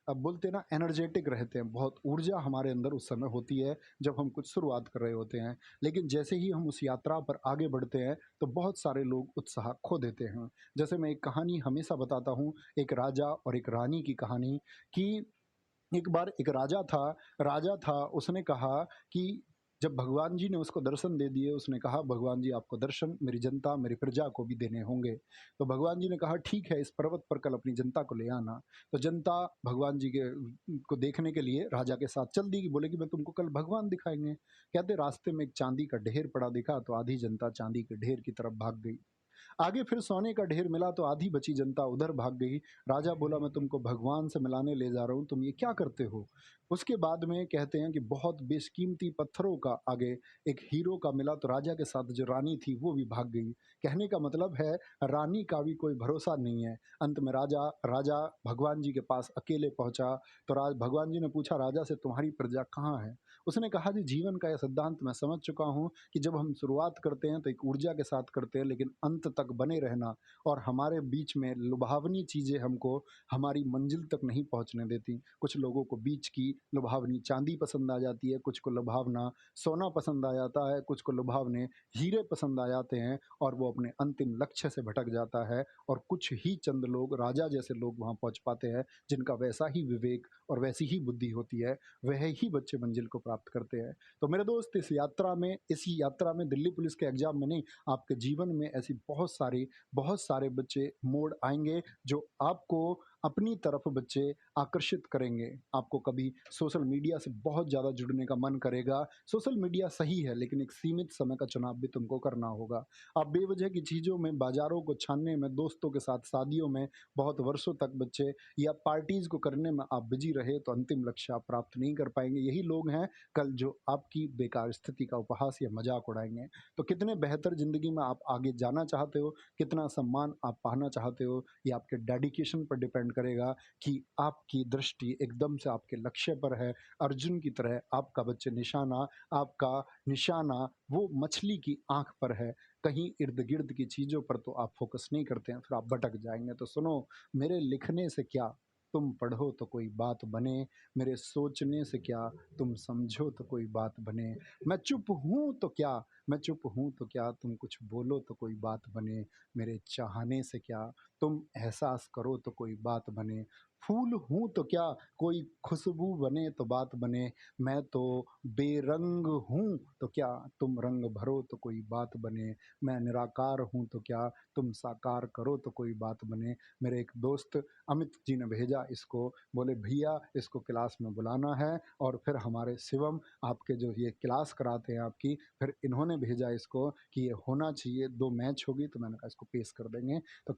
अब बोलते हैं ना एनर्जेटिक रहते हैं, बहुत ऊर्जा हमारे अंदर उस समय होती है जब हम कुछ शुरुआत कर रहे होते हैं। लेकिन जैसे ही हम उस यात्रा पर आगे बढ़ते हैं तो बहुत सारे लोग उत्साह खो देते हैं। जैसे मैं एक कहानी हमेशा बताता हूँ, एक राजा और एक रानी की कहानी कि एक बार एक राजा था, उसने कहा कि जब भगवान जी ने उसको दर्शन दे दिए, उसने कहा, "भगवान जी आपको दर्शन मेरी जनता, मेरी प्रजा को भी देने होंगे।" तो भगवान जी ने कहा, "ठीक है, इस पर्वत पर कल अपनी जनता को ले आना।" तो जनता भगवान जी के को देखने के लिए राजा के साथ चल दी, बोले कि मैं तुमको कल भगवान दिखाएँगे। कहते रास्ते में एक चाँदी का ढेर पड़ा दिखा, तो आधी जनता चाँदी के ढेर की तरफ भाग गई। आगे फिर सोने का ढेर मिला तो आधी बची जनता उधर भाग गई। राजा बोला, मैं तुमको भगवान से मिलाने ले जा रहा हूँ, तुम ये क्या करते हो? उसके बाद में कहते हैं कि बहुत बेशकीमती पत्थरों का आगे एक हीरो का मिला तो राजा के साथ जो रानी थी वो भी भाग गई। कहने का मतलब है रानी का भी कोई भरोसा नहीं है। अंत में राजा राजा भगवान जी के पास अकेले पहुँचा तो भगवान जी ने पूछा राजा से, तुम्हारी प्रजा कहाँ है? उसने कहा, जी जीवन का यह सिद्धांत मैं समझ चुका हूँ कि जब हम शुरुआत करते हैं तो एक ऊर्जा के साथ करते हैं, लेकिन अंत तक बने रहना और हमारे बीच में लुभावनी चीज़ें हमको हमारी मंजिल तक नहीं पहुँचने देती। कुछ लोगों को बीच की लुभावनी चाँदी पसंद आ जाती है, कुछ को लुभावना सोना पसंद आ जाता है, कुछ को लुभावने हीरे पसंद आ जाते हैं और वो अपने अंतिम लक्ष्य से भटक जाता है और कुछ ही चंद लोग, राजा जैसे लोग वहाँ पहुँच पाते हैं, जिनका वैसा ही विवेक और वैसी ही बुद्धि होती है, वह ही बच्चे मंजिल को प्राप्त करते हैं। तो मेरे दोस्त इसी यात्रा में दिल्ली पुलिस के एग्ज़ाम में नहीं, आपके जीवन में ऐसी बहुत सारे बच्चे मोड़ आएँगे जो आपको अपनी तरफ बच्चे आकर्षित करेंगे। आपको कभी सोशल मीडिया से बहुत ज़्यादा जुड़ने का मन करेगा। सोशल मीडिया सही है लेकिन एक सीमित समय का चुनाव भी तुमको करना होगा। आप बेवजह की चीज़ों में, बाज़ारों को छानने में, दोस्तों के साथ शादियों में बहुत वर्षों तक बच्चे या पार्टीज़ को करने में आप बिज़ी रहे तो अंतिम लक्ष्य आप प्राप्त नहीं कर पाएँगे। यही लोग हैं कल जो आपकी बेकार स्थिति का उपहास या मज़ाक उड़ाएँगे। तो कितने बेहतर ज़िंदगी में आप आगे जाना चाहते हो, कितना सम्मान आप पाना चाहते हो, ये आपके डेडिकेशन पर डिपेंड करेगा कि आपकी दृष्टि एकदम से आपके लक्ष्य पर है। अर्जुन की तरह आपका निशाना वो मछली की आँख पर है। कहीं इर्द-गिर्द की चीज़ों पर तो आप फ़ोकस नहीं करते हैं, फिर आप भटक जाएँगे। तो सुनो, मेरे लिखने से क्या तुम पढ़ो तो कोई बात बने, मेरे सोचने से क्या तुम समझो तो कोई बात बने। मैं चुप हूँ तो क्या तुम कुछ बोलो तो कोई बात बने। मेरे चाहने से क्या तुम एहसास करो तो कोई बात बने। फूल हूँ तो क्या कोई खुशबू बने तो बात बने। मैं तो बेरंग हूँ तो क्या तुम रंग भरो तो कोई बात बने। मैं निराकार हूँ तो क्या तुम साकार करो तो कोई बात बने। मेरे एक दोस्त अमित जी ने भेजा इसको, बोले भैया इसको क्लास में बुलाना है और फिर हमारे शिवम आपके जो ये क्लास कराते हैं आपकी, फिर इन्होंने भेजा इसको कि ये होना चाहिए, 2 मैच होगी तो मैंने कहा इसको पेश कर देंगे। तो